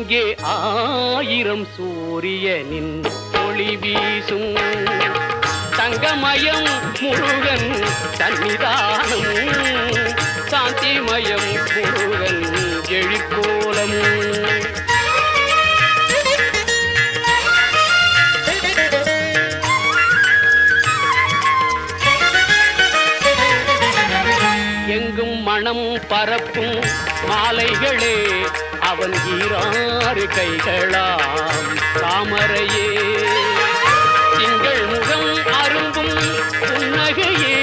இங்கே 1000 சூரியனின் ஒளி வீசும் தங்கமயம் முருகன் சன்னிதானம் சாந்திமயம் முருகன் எழிற்கோலம் எங்கும் மனம் பரப்பும் மாலைகளே அவன் 6 கைகளாம் தாமரையே திங்கள் முகம் அரும்பும் புன்னகையே